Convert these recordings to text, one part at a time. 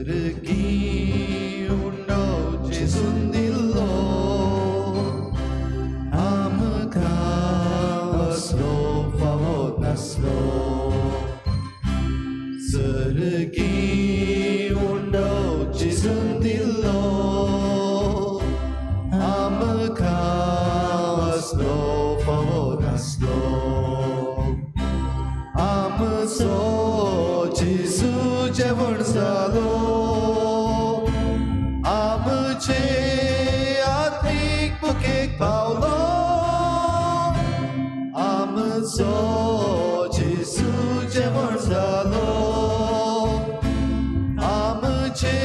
Sergi uno Jesundillo amkaslo favodnaslo Sergi uno Jesundillo amkaslo favodnaslo amso Jesus जेवण झालो आमचे आत्मिक मुखेक पावलो आमचो जेसू जेवण झालो आमचे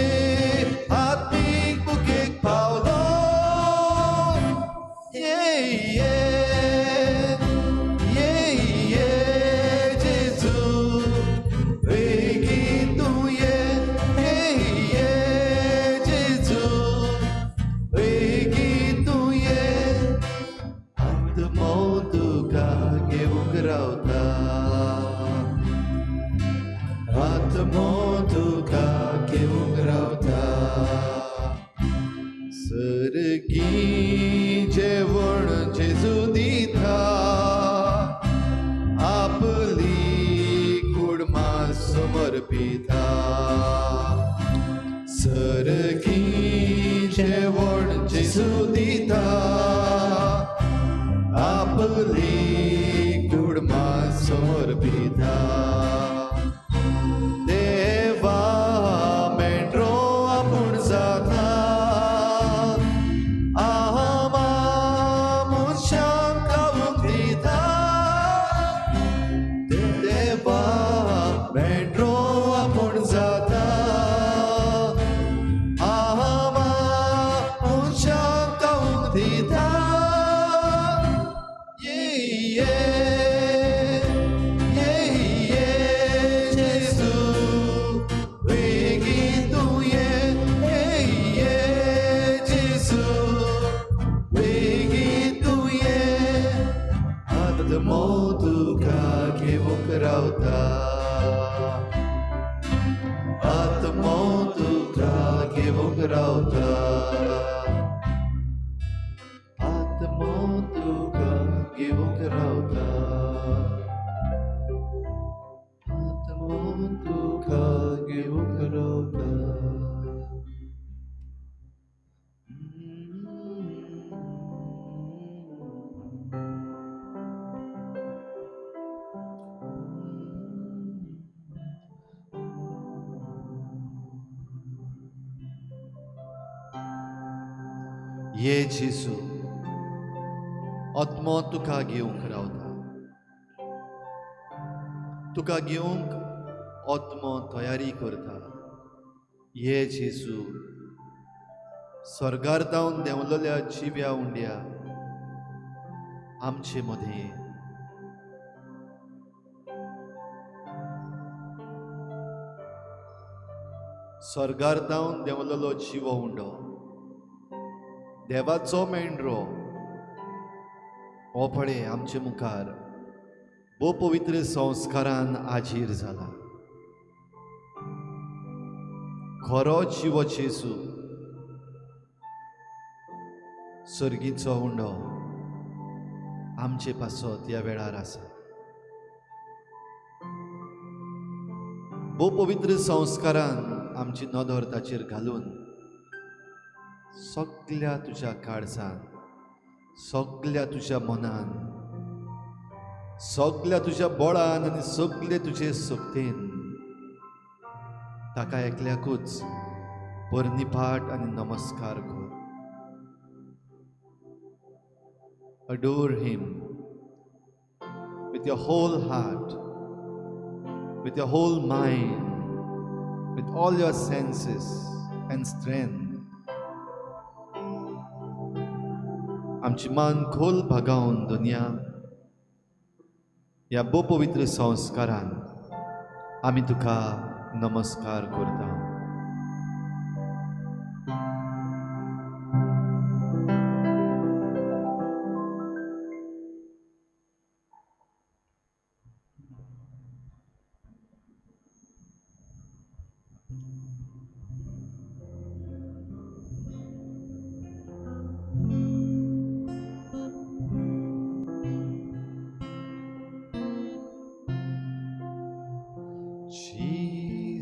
आत्मिक मुखेक पावलो Sergi जेवण जेजू दिता आपली कुडमा समर्पिता Sergi जेवण जेजू दिता आपली कुडमा समर्पिता देवा मेंढरो आपूण जाता ये जेजू आत्मा तुका घेवंक रावता तुका घेवंक आत्मा तयारी करता ये जेजू स्वर्गार जावन देंवलेल्या जिव्या उंड्या आमचे मदें स्वर्गार जावन देंवलेलो जिवो उंडो देवाचो मेंढरो हो पळे आमचे मुखार भोव पवित्र संस्कारान आजीर जाला खरो जिवो जेजू सर्गीचो उंडो आमचे पासत ह्या वेळार आसा भोव पवित्र संस्कारान आमची नदर ताचेर घालून सगळ्या तुज्या काळजान सगळ्या तुज्या मनान सगळ्या तुज्या बळान आनी सगळे तुजे सक्तीन ताका एकल्याकूच परनिपाट आनी नमस्कार कर Adore him with your whole heart, with your whole mind, with all your senses and strength. आमची मान खोल भागावन दुनिया ह्या बो पवित्र संस्कारान आमी तुका नमस्कार करता.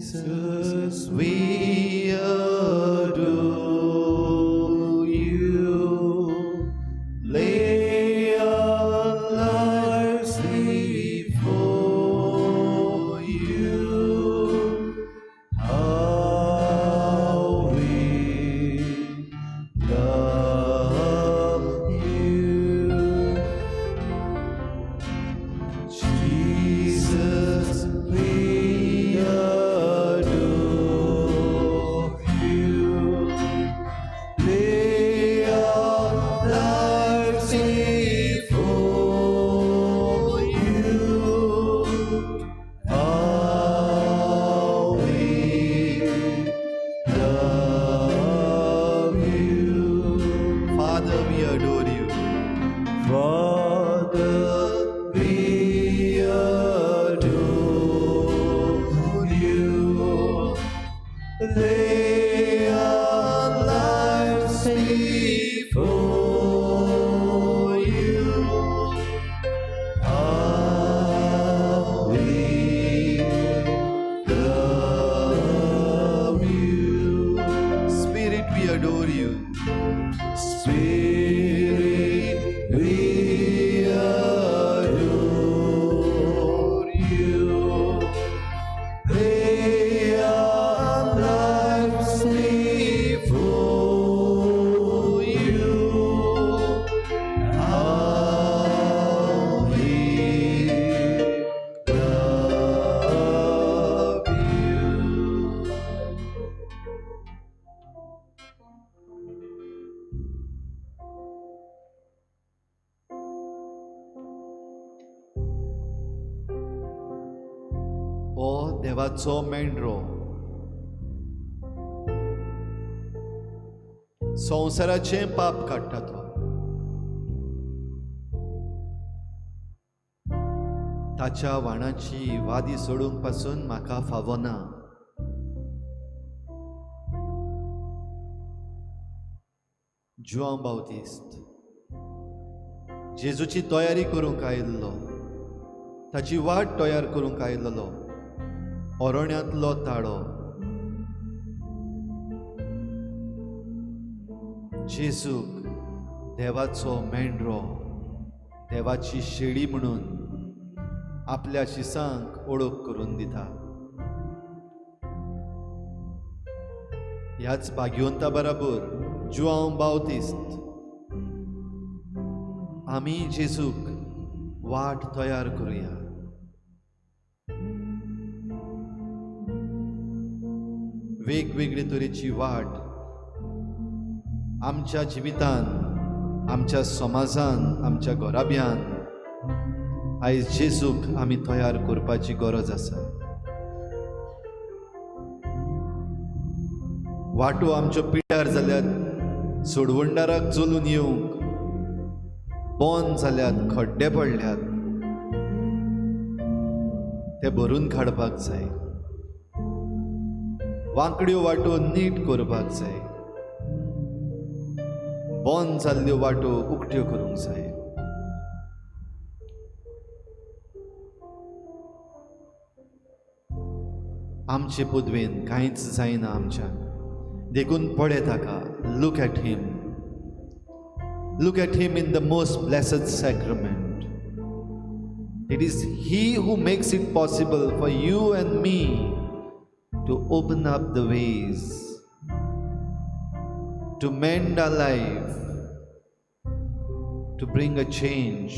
Jesus, we adore you. Lay our lives before you. How we love you. Jesus, we देवाचो मेंढरो संवसाराचे पाप काडटा तो. ताच्या वाणाची वादी सोडूंक पासून म्हाका फावो ना. जुआंव बावतिस्ट जेजूची तयारी करूंक आयिल्लो, ताची वाट तयार करूंक आयिल्लो अरण्यांतलो ताळो. जेजूक देवाचो मेंढरो, देवाची शेळी म्हणून आपल्या शिसांक ओळख करून दिता. ह्याच भाग्यवंता बराबर जुआंव बावतिस्ट आमी जेजूक वाट तयार करूया. वेगवेगळे तरेची वाट आमच्या जिवितान, आमच्या समाजान, आमच्या घराब्यान आयज जेजूक आमी तयार करपाची गरज आसा. वाटो आमच्यो पिड्यार जाल्यात सोडवंडाराक चलून येवंक, बंद जाल्यात, खड्डे पडल्यात, ते भरून काडपाक जाय. वांकड्यो वाटो नीट करपाक जाय. बंद जाल्ल्यो वाटो उक्त्यो करूंक जाय. आमचे पदवेन कांयच जायना आमच्यान, देखून पळय ताका. Look at him. Look at him in the most blessed sacrament. It is he who makes it possible for you and me to open up the ways, to mend our life, to bring a change.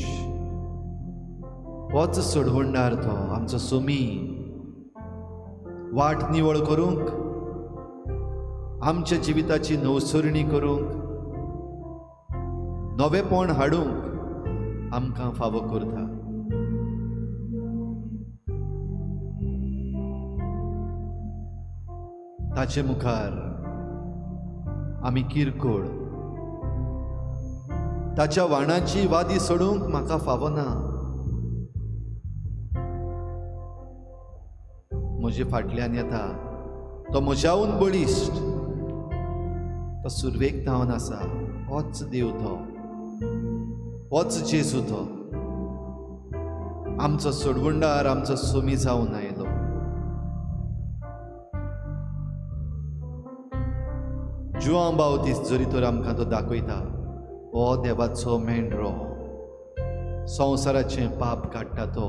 What's a सोडवंडार तो आमचो सोमी. वाट निवळ करूंक, आमच्या जिविताची नवसरणी करूंक, नवेपण हाडूंक आमकां फावो करता. ताचे मुखार आमी किरकोळ, ताच्या वाणाची वादी सोडूंक म्हाका फावना. म्हजे फाटल्यान येता तो म्हज्याहून बळिश्ट, तो सुरवेक धांवन आसा. होच देव तो, होच जेजू तो, आमचो सोडवंडार, आमचो सोमी जावन आयलो. जुआं बावतीस जरी तर आमकां तो दाखयता हो देवाचो मेंढरो, संवसाराचें पाप काडटा तो,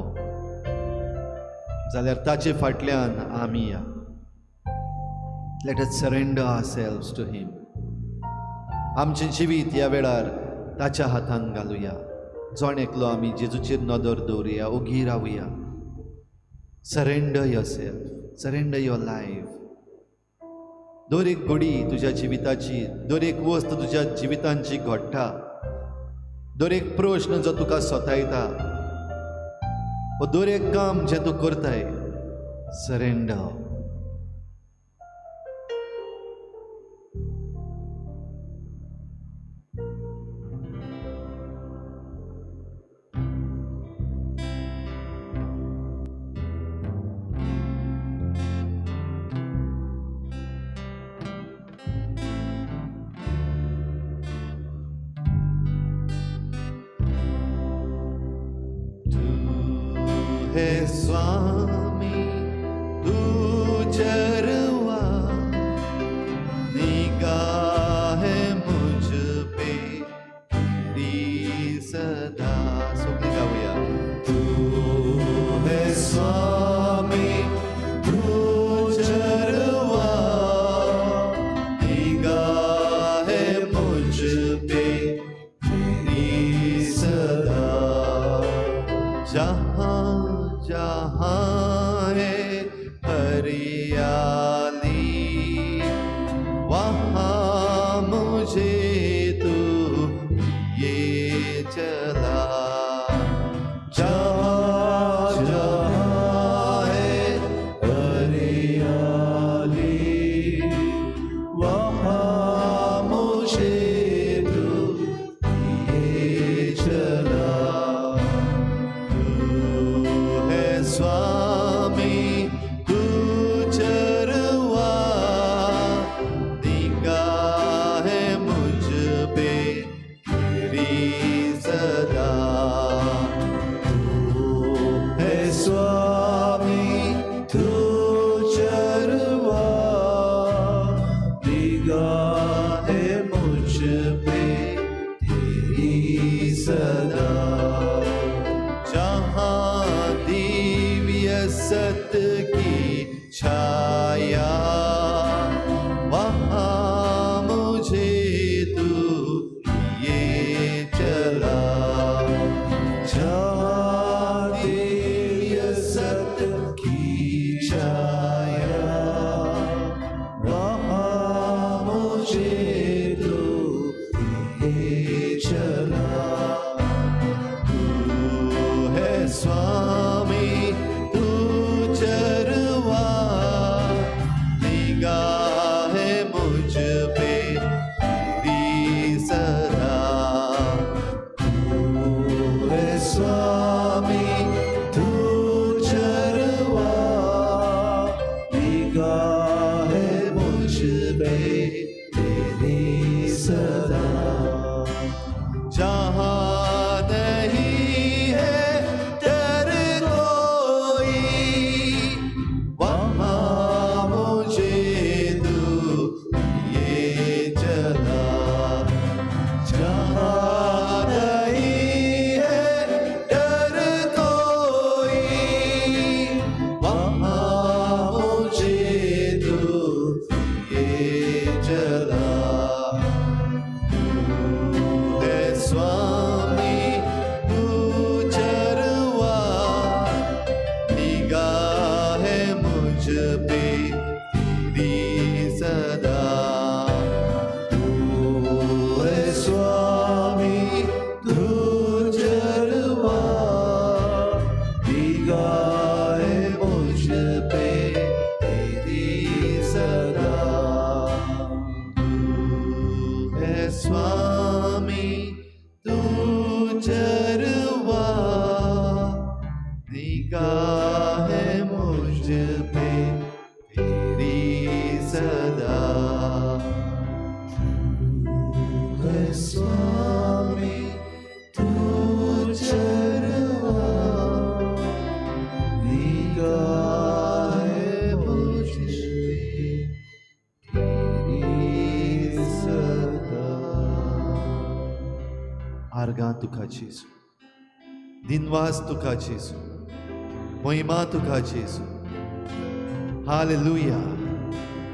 जाल्यार ताचे फाटल्यान आमी या. Let us surrender ourselves to him. आमचें जिवीत ह्या वेळार ताच्या हातान घालुया. जोण एकलो आमी जेजूचेर नदर दवरुया, ओगी रावुया. Surrender yourself, surrender your life. दर एक घडी तुज्या जिविताची, दर एक वस्त तुज्या जिवितांची घडटा, दर एक प्रश्न जो तुका सतायता, व दर एक काम जें तूं करताय, सरेंडर. हे स्वामी तुझरवा, निगाह मुझ पे तेरी सदा. सोबती गाऊया. तू है स्वामी तुझरवा, निगाह मुझ पे तेरी सदा. जहाँ जहाँ है हरियाली, वहाँ मुझे तू ये चला. जहाँ जहाँ है हरियाली, वहाँ मुझे तू ये चला. स्वामी तुझरवा, निगाह मुझ पे तेरी सदा. तू है स्वामी तुझरवा, निगाह मुझ पे तेरी सदा. जहाँ सत की छाया, वहाँ मुझे तू ये चला. जहाँ दिव्य सत की छाया, वहाँ मुझे तू ये चला. तू है स्वामी तुझरवा, निगाह मुझ पे तेरी सदा. तू है स्वामी तुझरवा, निगाह मुझ पे तेरी सदा. जहाँ नहीं है डर कोई, वहाँ मुझे तू ये चला. जहाँ नहीं है डर कोई, वहाँ मुझे सदा स्वामी तू चरवा निगाह मुझ पे तेरी सदा. आर्गां तुका जेजू, दिनवास तुका जेजू, महिमा तुका जेजू. Hallelujah,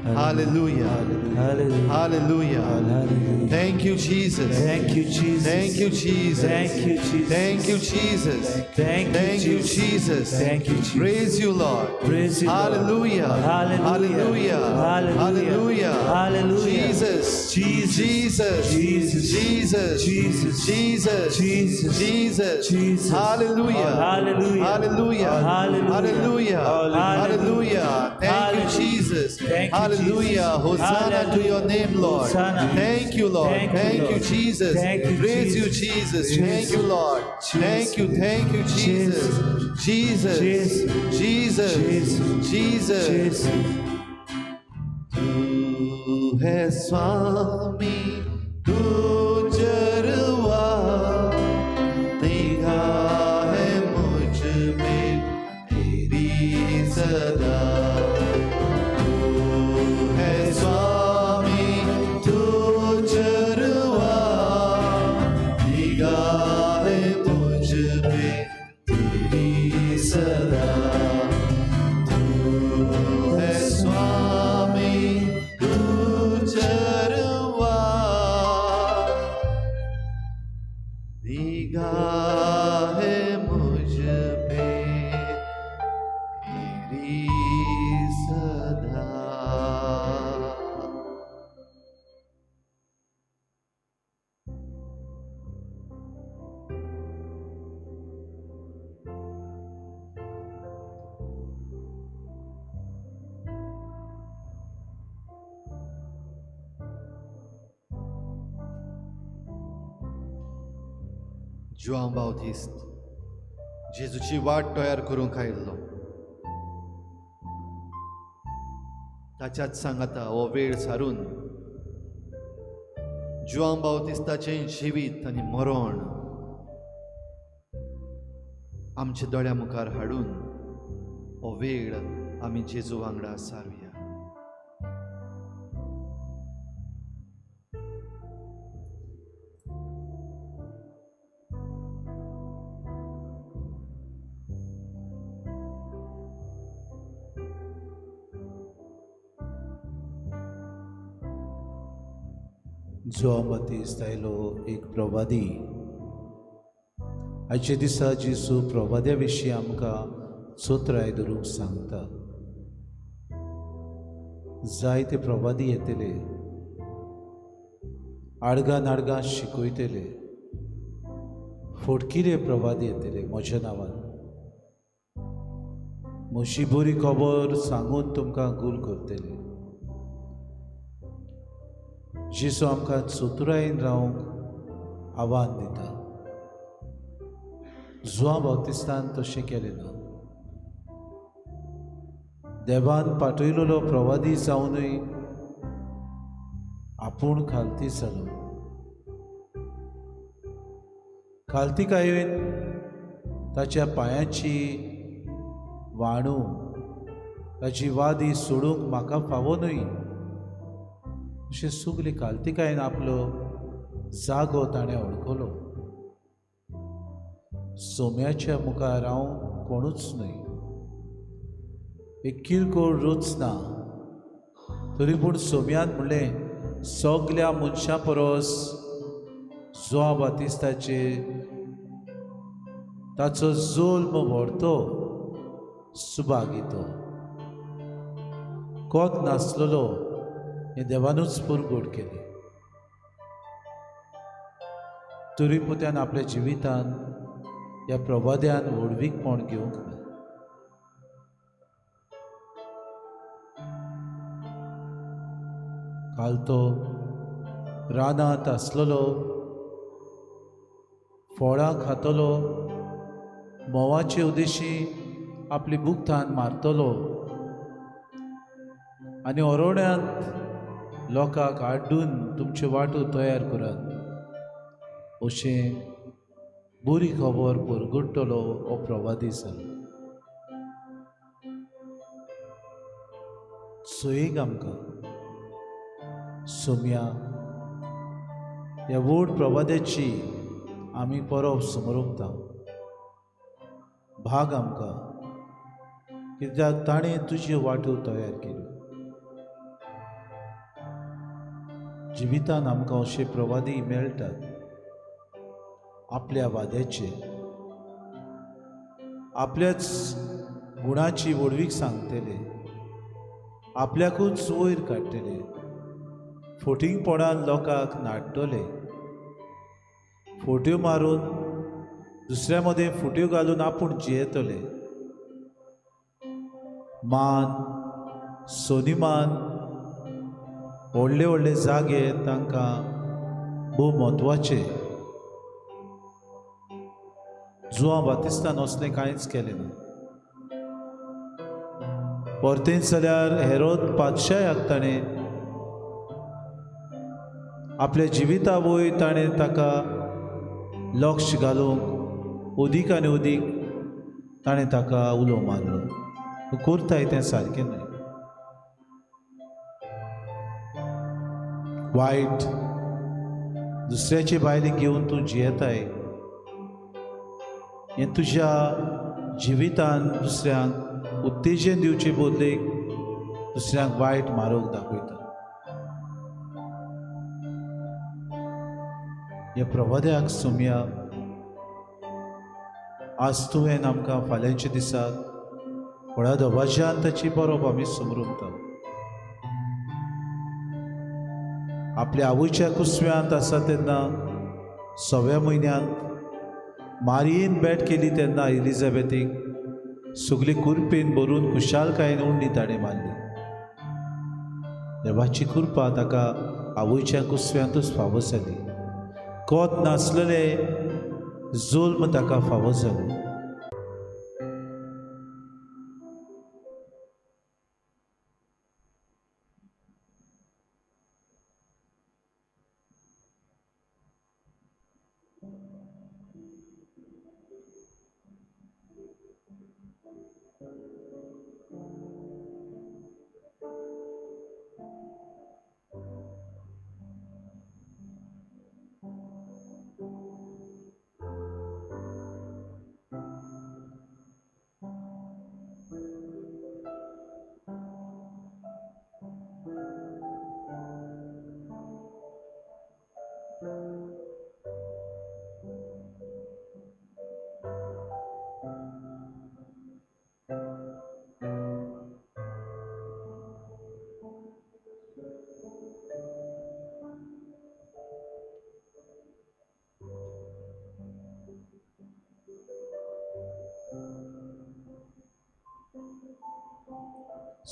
Hallelujah. Hallelujah. Hallelujah. Hallelujah. Thank you, Jesus. Thank you, Jesus. Thank you, Jesus. Thank you, Jesus. Thank you, Jesus. Thank you, Jesus. Thank you, Jesus. Praise you, Lord. Praise you, Lord. Hallelujah. Hallelujah. Hallelujah. Hallelujah. Jesus. Jesus. Jesus. Jesus. Jesus. Jesus. Jesus. Jesus. Jesus. Jesus. Hallelujah. Hallelujah. Hallelujah. Hallelujah. Hallelujah. Hallelujah. Thank you, Jesus. Thank you, Hallelujah. Jesus. Hosanna to your name, Lord. Hosanna. Thank you, Lord. Thank you, Jesus. Thank you, Praise you, Jesus. Jesus. Thank you, Lord. Thank you, Jesus. Jesus. Jesus. Jesus. तू है स्वामी, तू चरवा, निगाह है मुझ में तेरी सदा. जुआंव बावतिस्ट जेजूची वाट तयार करूंक आयिल्लो. ताच्याच सांगाता हो वेळ सारून जुआंव बावतिस्ताचें जिवीत आनी मरण आमच्या दोळ्या मुखार हाडून हो वेळ आमी जेजू वांगडा सारुया. जुआंव बावतिस्त आयलो एक प्रवादी. आयच्या दिसा जेजू प्रवाद्या विशीं आमकां चोत्र आयदरूंक सांगता. जायते प्रवादी येतले, आडगां आडगां शिकयतले. फोटकिरे प्रवादी येतले म्हज्या नांवान. म्हजी बरी खबर सांगून तुमकां गूल करतले. जेजू आमकां चतुरायेन रावंक आव्हान दिता. जुआंव बावतिस्तान तशें केलें ना. देवान पाठयलोलो प्रवादी जावनूय आपूण खालती जालो. खालतीकायेन ताच्या पांयांची वाणू ताची वादी सोडूंक म्हाका फावो न्हय. अशें सगली खालतीकायेन आपलो जागो ताणें वळखलो. सोम्याच्या मुखार हांव कोणूच न्हय. एक किरकोळ रूच ना. तरी पूण सोम्यान म्हणलें, सगल्या मनशां परस जुआंव बावतिस्ताचे ताचो जल्म व्हरतो सुभागितो. कोत नासलेलो हें देवानूच पुरगोड केली. तरी पुत्यान आपल्या जिवितान ह्या प्रवाद्यान व्हडवीकपण घेवंक ना. काल तो रानांत आसलेलो, फळां खातलो, मोवाचे उद्देशी आपली बुकथान मारतलो. आनी ओरोड्यांत लोकांक आड्डून तुमच्यो वाटो तयार करात अशें बरी खबर परगडटलो हो प्रवादी जाला. सो एक आमकां सोम्या ह्या व्हड प्रवाद्याची आमी परब समरुपता. भाग आमकां कित्याक ताणें तुज्यो वाटो तयार केल्यो. जिवितान आमकां अशे प्रवादी मेळटात आपल्या वाद्याचे, आपल्याच गुणाची व्हडवीक सांगतले, आपल्याकूच वयर काडटले, फोटिंगपणान लोकांक नाडटले, फोट्यो मारून दुसऱ्या मदें फुट्यो घालून आपूण जियेतले. मान सोनिमान व्हडले व्हडले जागे तांकां भोव म्हत्वाचे. जुआं बातिस्तान असलें कांयच केलें ना. परतेंच जाल्यार हेरोद पादशायाक ताणें आपल्या जिविता वयर ताणें ताका लक्ष घालूंक उदीक आनी उदीक ताणें ताका उलो मारलो. करताय तें सारकें न्हय. वायट दुसऱ्याची बायली घेवन तूं जियेताय हें तुज्या जिवितान दुसऱ्यांक उत्तेजन दिवचे बदलेक दुसऱ्यांक वायट मार्ग दाखयता. ह्या प्रवाद्याक सोम्या आज तुवें आमकां फाल्यांच्या दिसाक व्हडा दबाज्यान ताची परब आमी समरुपता. आपल्या आवयच्या कुसव्यांत आसा तेन्ना 6व्या म्हयन्यांत मारयेन भेट केली तेन्ना एलिझाबेथीक सगली कुरपेन भरून खुशालकायेन उंडी ताणें मारली. देवाची कृपा ताका आवयच्या कुसव्यांतूच फावो जाली. कोत नासलेले जुल्म ताका फावो जालो.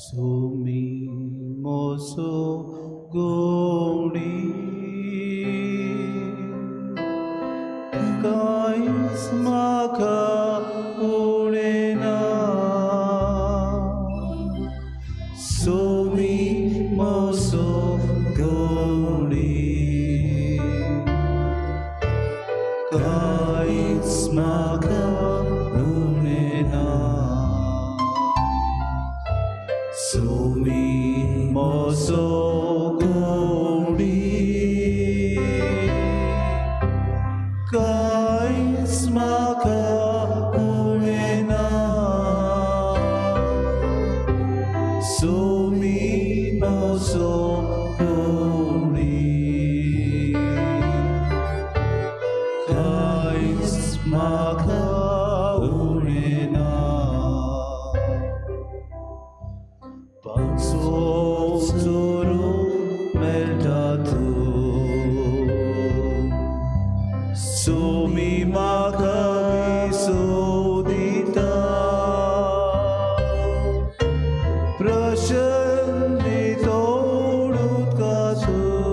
सोमी मोसो गोडी कांयच म्हाका उणेना. सोमी मोसो गोडी कांयच म्हाका उणेना. सोमी मोसो गोडी कांयच म्हाका उणेना. सोमी मोसो गोडी कांयच म्हाका उणेना. Zoro meltatu Sumi makabi sodita Prashan ditodut kasu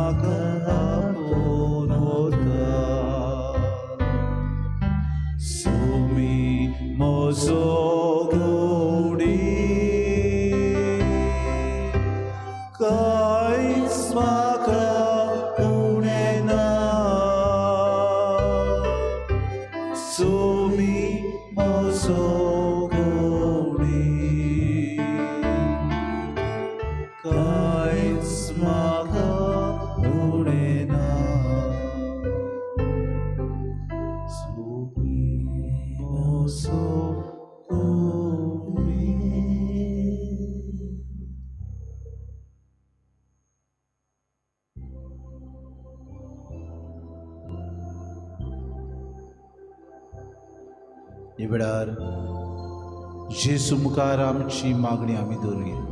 म्हाका आपोवन व्हरता सोमी म्हजो गवडी कांयच म्हाका उणें ना सोमी म्हजो गवडी कांयच म्हाका उणें ना सोमी म्हजो गवडी ह्या वेळार जेजू मुखार आमची मागणी आमी दवरुया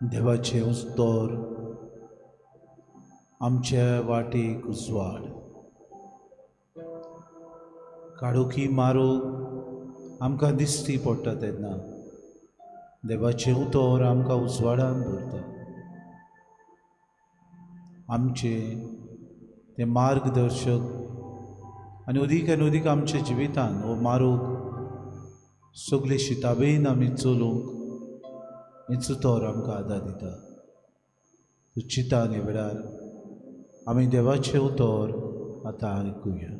देवाचे उस्तर आमच्या वाटेक उजवाड काडोखी मारूंक आमकां दिश्टी पडटा तेन्ना देवाचे उतर आमकां उजवाडान दवरता आमचे ते मार्गदर्शक आनी अदीक आमच्या जिवितान हो मारूंक सगळे शिताबेन आमी चलूंक हेच उतर आमकां आदार दिता तूं चिंतान ह्या वेळार आमी देवाचें उतर आतां आयकुया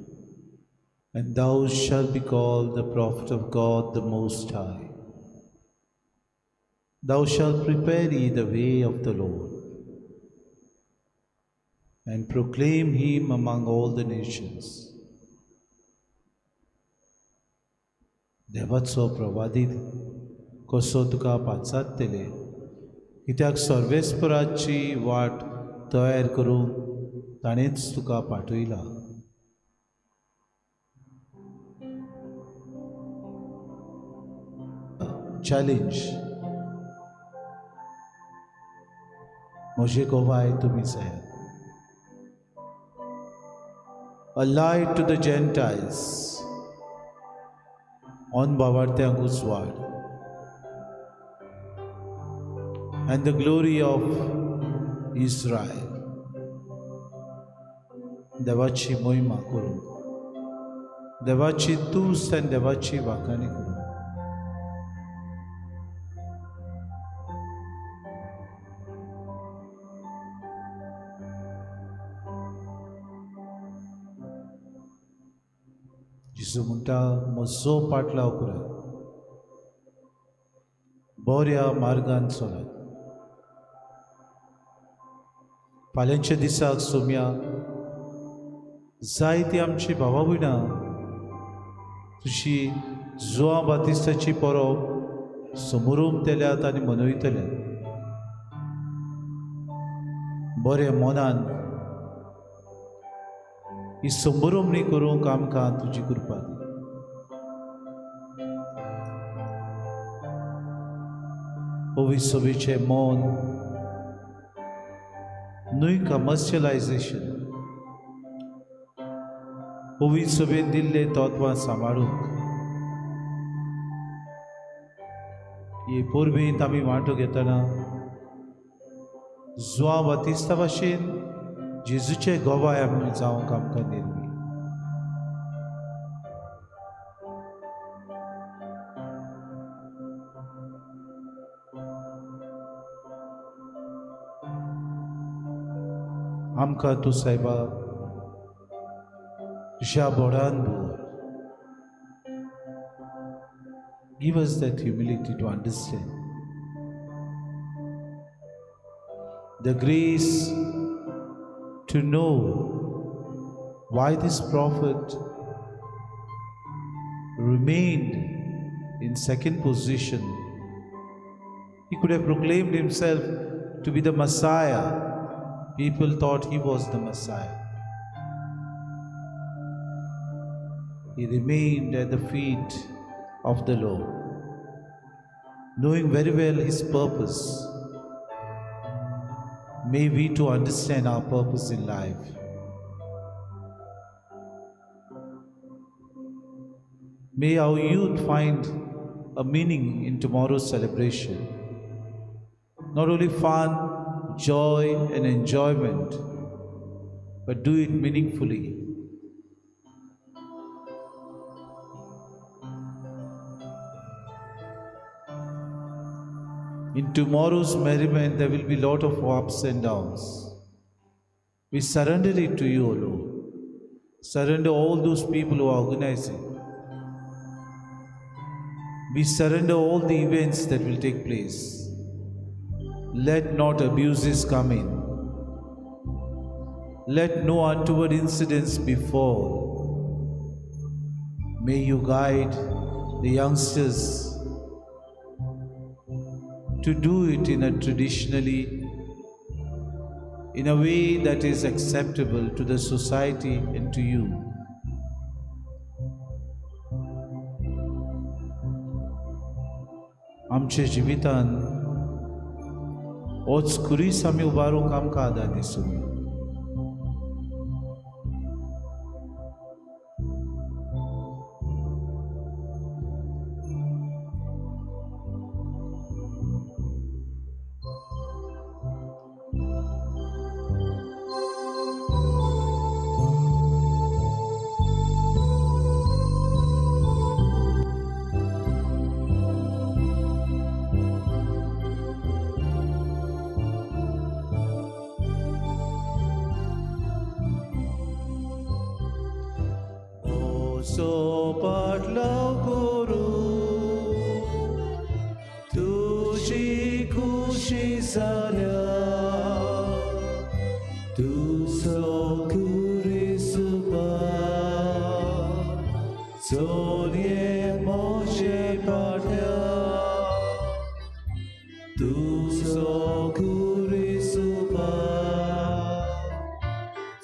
And thou shalt be called the prophet of God the Most High. Thou shalt prepare ye the way of the Lord, and proclaim him among all the nations. देवाचो प्रवादीत कसो तुका पाचारतले कित्याक सर्वेस्पराची वाट तयार करूंक ताणेंच तुका पाठयला चॅलेंज म्हजे गोवाय तुमी जायात A light to the Gentiles अनभावार्थ्यांक उजवाड and the glory of Israel. देवाची मोहिमा करूंक देवाची तुस्त आनी देवाची वाखाणी करूंक जेजू म्हणटा म्हजो पाटलाव करात बऱ्या मार्गान चलात फाल्यांच्या दिसाक सोम्या जायती आमची भावां भयणां तुजी जुआं बातिस्ताची परब समोरूंक आनी मनयतल्यात बरे मनान ही संभरवणी करूंक आमकां तुजी कृपा दी पवित्र सभेचें मौन न्हय कमर्शियलायझेशन पवित्र सभेन दिल्ले तत्वां सांबाळूंक हे पोरबेंत आमी वांटो घेतना जुआं बातिस्ता भाशेन जेजूचे गोबाय आमी जावंक आमकां नेरमी. आमकां तूं सायबा तुज्या बोडान भर. Give us that humility to understand the grace to know why this prophet remained in second position. He could have proclaimed himself to be the Messiah. People thought he was the Messiah. He remained at the feet of the Lord, knowing very well his purpose. May we too understand our purpose in life. May our youth find a meaning in tomorrow's celebration. Not only fun, joy and enjoyment, but do it meaningfully. In tomorrow's merriment, there will be a lot of ups and downs. We surrender it to you, O Lord. Surrender all those people who are organizing. We surrender all the events that will take place. Let not abuses come in. Let no untoward incidents befall. May you guide the youngsters to do it in a way that is acceptable to the society and to you. आमच्या जिवितान होच खुरीस आमी उबारूंक आमकां आदार दिसूं. सोपाटलाव करू तुझी खुशी जाल्या तुजो कुरिसुबा चोरये मोचे पाट्या तुजो कुरिसुबा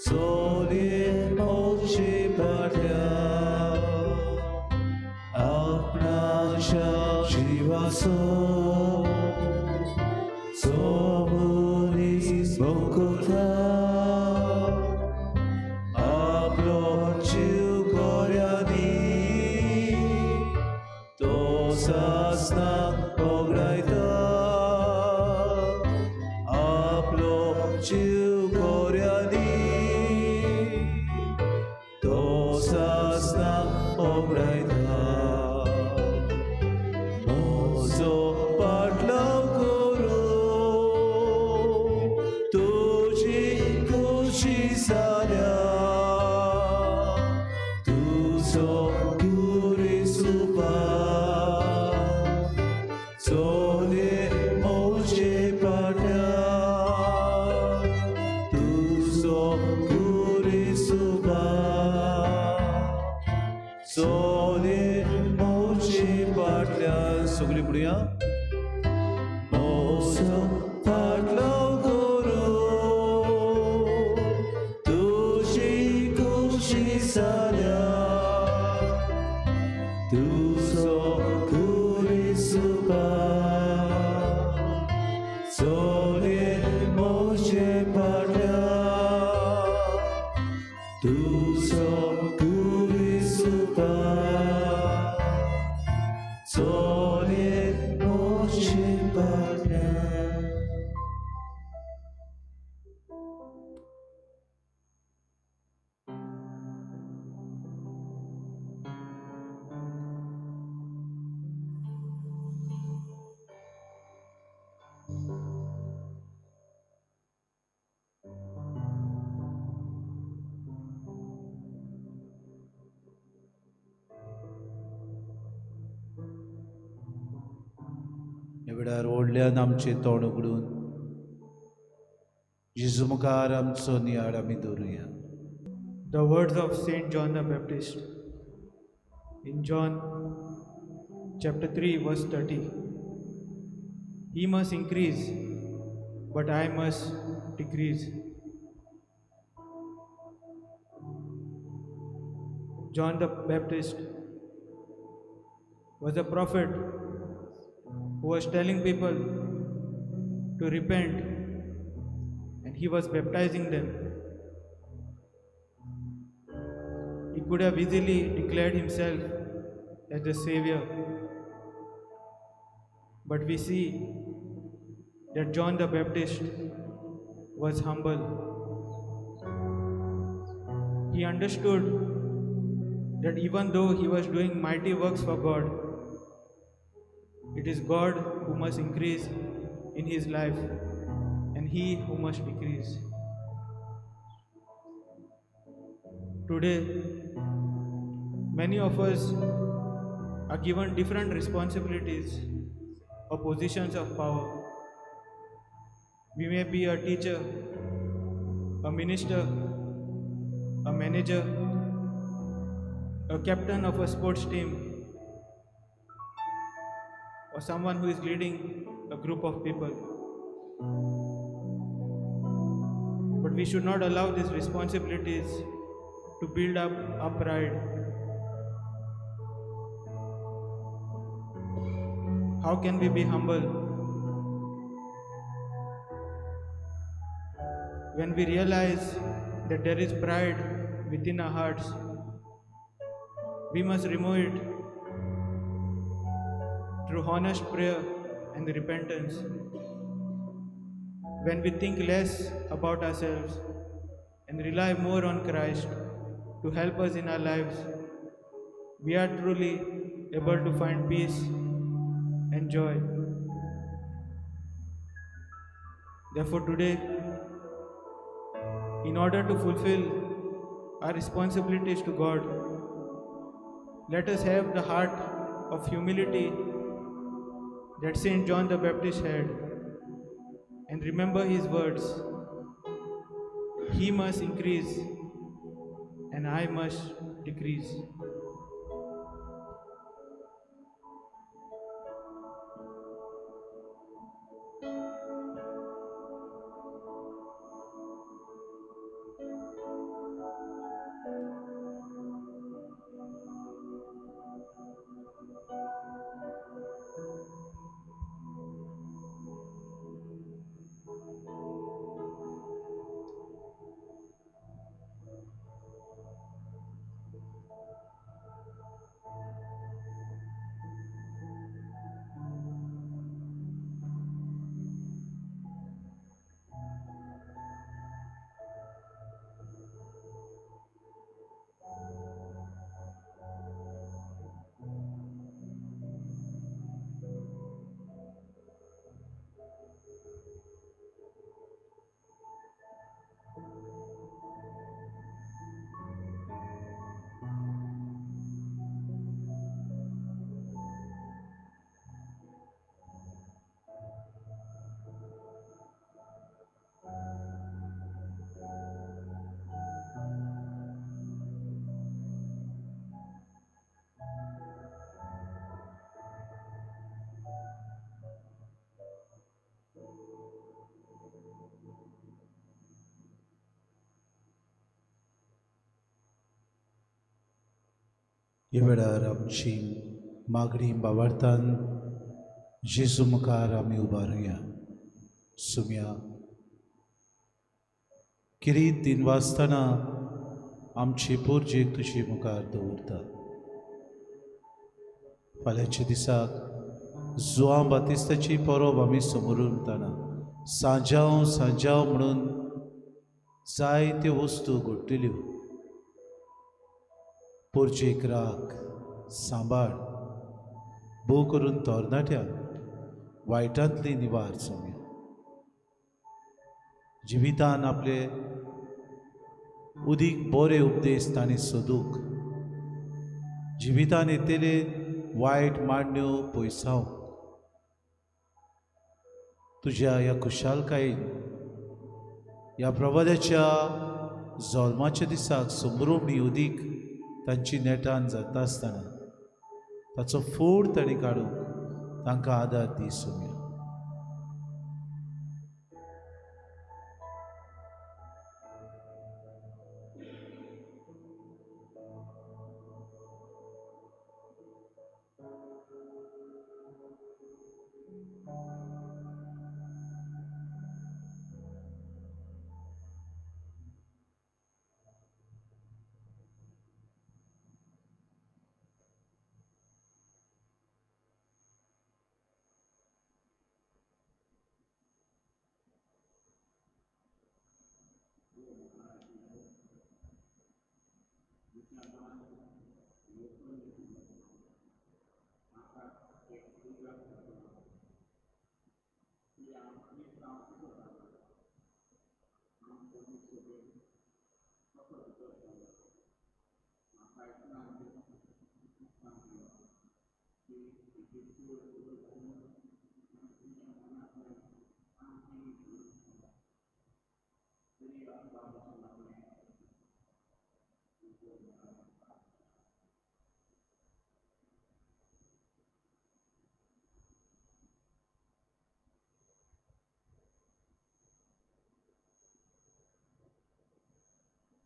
चोरये मोचे पाट्या Somos Bogotá, aplaudiu Goriani, tosas na ograita, aplaudiu Goriani, tosas na ograita. सगळी पुढे वेळार व्हडल्यान आमचें तोंड उगडून जेजू मुखार आमचो नियाळ आमी दवरुया. The words of Saint John the Baptist in John chapter 3 verse 30. He must increase, but I must decrease. John the Baptist was a prophet who was telling people to repent, and he was baptizing them. He could have easily declared himself as the Savior, but we see that John the Baptist was humble. He understood that even though he was doing mighty works for God, it is God who must increase in his life and he who must decrease. Today, many of us are given different responsibilities or positions of power. We may be a teacher, a minister, a manager, a captain of a sports team, or someone who is leading a group of people. But we should not allow these responsibilities to build up our pride. How can we be humble? When we realize that there is pride within our hearts, we must remove it through honest prayer and repentance. When we think less about ourselves and rely more on Christ to help us in our lives, we are truly able to find peace and joy. Therefore, today, in order to fulfill our responsibilities to God, let us have the heart of humility that Saint John the Baptist had, and remember his words: He must increase and I must decrease. ह्या वेळार आमची मागणी भावार्थान जेजू मुखार आमी उबारुया. सुम्या किरीत दिनवासतना आमची पुर्जेक तुजी मुखार दवरता. फाल्यांच्या दिसाक जुआं बातिस्ताची परब आमी समोर उरतना सांजाव म्हणून जायत्यो वस्तू घडटल्यो. पुर्जेक राख, सांबाळ, भोव करून तोरणाट्याक वायटांतली निवार सोम्या. जिवितान आपले उदीक बरे उपदेश तांणी सोदूंक, जिवितान येतले वायट मांडण्यो पयसावंक, तुज्या ह्या खुशालकायेन ह्या प्रभुदेच्या जल्माच्या दिसाक संभ्रमणी उदीक तांची नेटान जाता आसतना ताचो फोड ताणें काडूंक तांकां आदार दी सोम्या.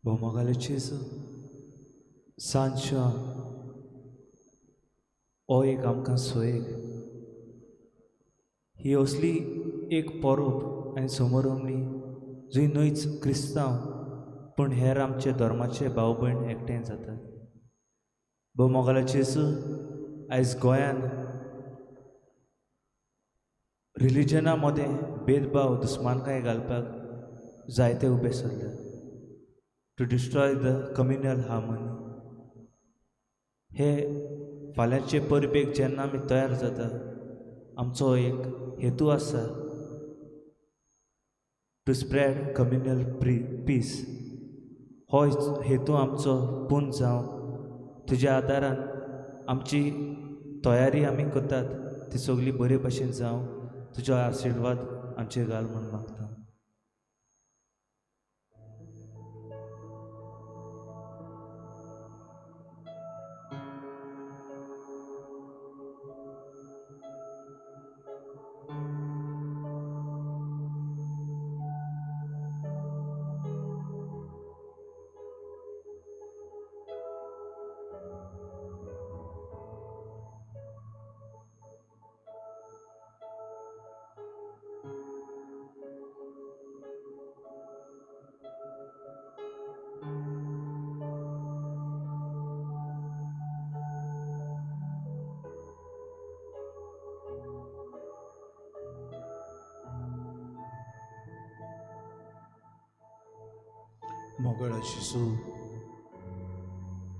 Pomagale Gesù, सांजच्या हो एक आमकां सोयेक ही असली एक परब आनी समारंभणी जंय न्हयच क्रिस्तांव पूण हेर आमचे धर्माचे भाव भयण एकठांय जातात. मोगाला जेजू आयज गोंयान रिलिजना मदें भेदभाव दुस्मानकाय घालपाक जायते उबे सरल्यात to destroy the communal harmony. हे फाल्यांचे परबेक जेन्ना आमी तयार जाता आमचो एक हेतू आसा टू स्प्रेड कम्युनल पीस. हो हेतू आमचो पूर्ण जावं तुज्या आदारान आमची तयारी आमी करतात ती सगळी बरे भशेन जावं तुजो आशिर्वाद आमचेर घाल म्हूण मागता. मोगळा जेजू,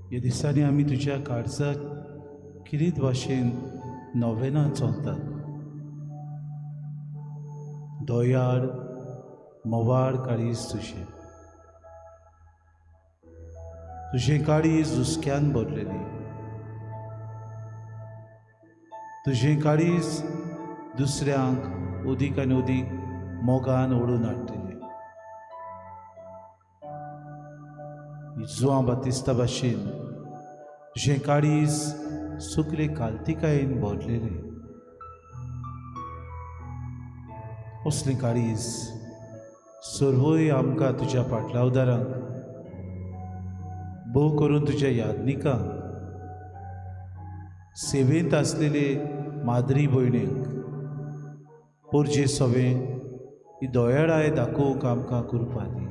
ह्या दिसांनी आमी तुज्या काळजाक किरीत भाशेन नोवेना चलतात. दोयाड मोवाड काळीज तुजें काळीज हुस्क्यान भरलेलें. तुजें काळीज दुसऱ्यांक उदीक आनी उदीक मोगान ओडून हाडटलें. जुआं बातिस्ता भाशेन तुजें काळीज सुकले काल्तिकायेन भरलेलें. असलें काळीज सर्वय आमकां तुज्या पाटलावदारांक भोव करून तुज्या यादनिकांक सेवेंत आसलेले माद्री भयणींक पोरजे सवें ही दोयाडाय दाखोवंक आमकां कृपा दी.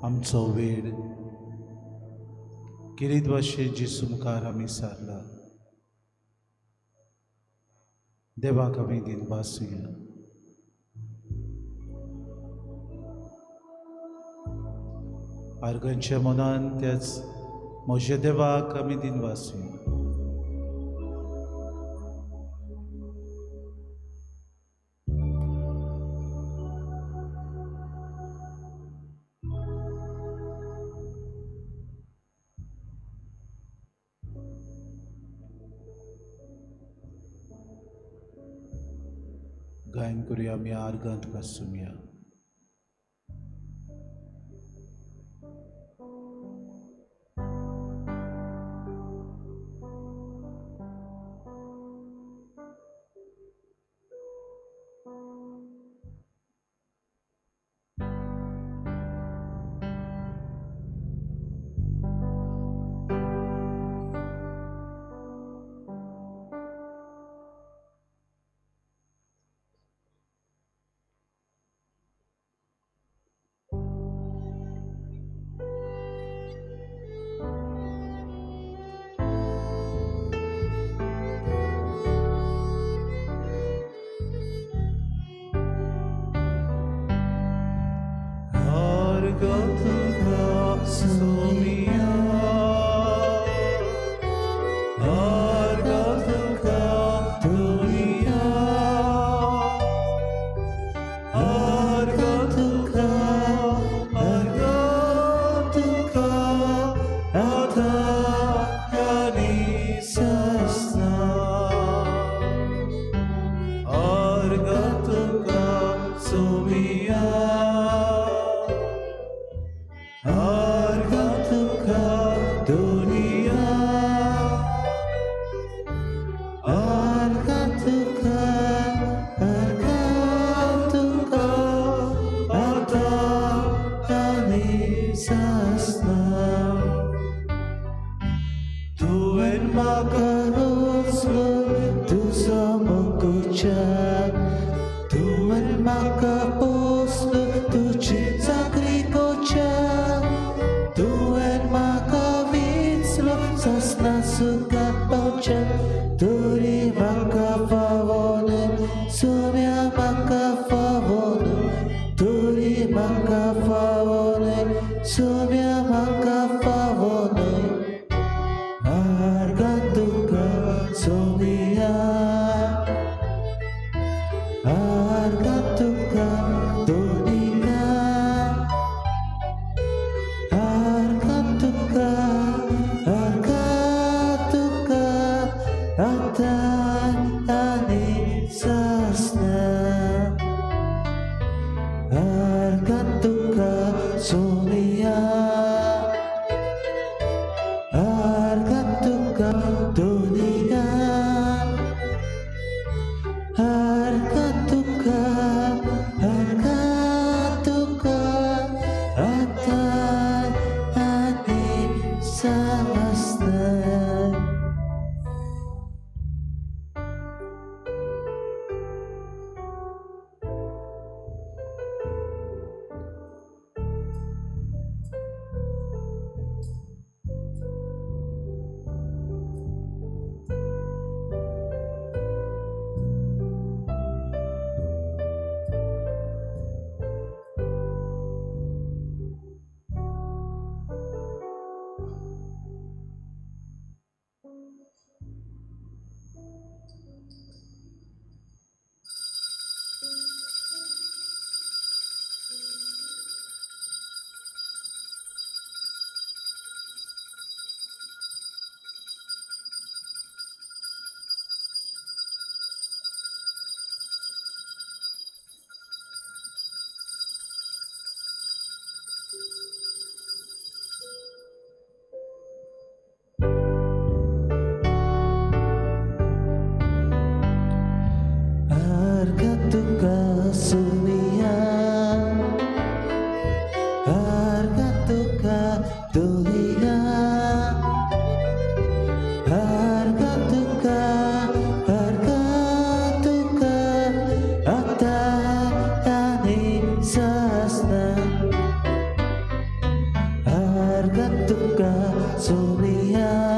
आमचो वेळ किरीत भाशेन जेजू मुखार आमी सारला. देवाक आमी दिनवासूया. आर्गांच्या मनान त्याच म्हज्या देवाक आमी दिनवासूया. गायन करूया आमी आर्गांत वाचूया. Argan tuka sumia वाचूया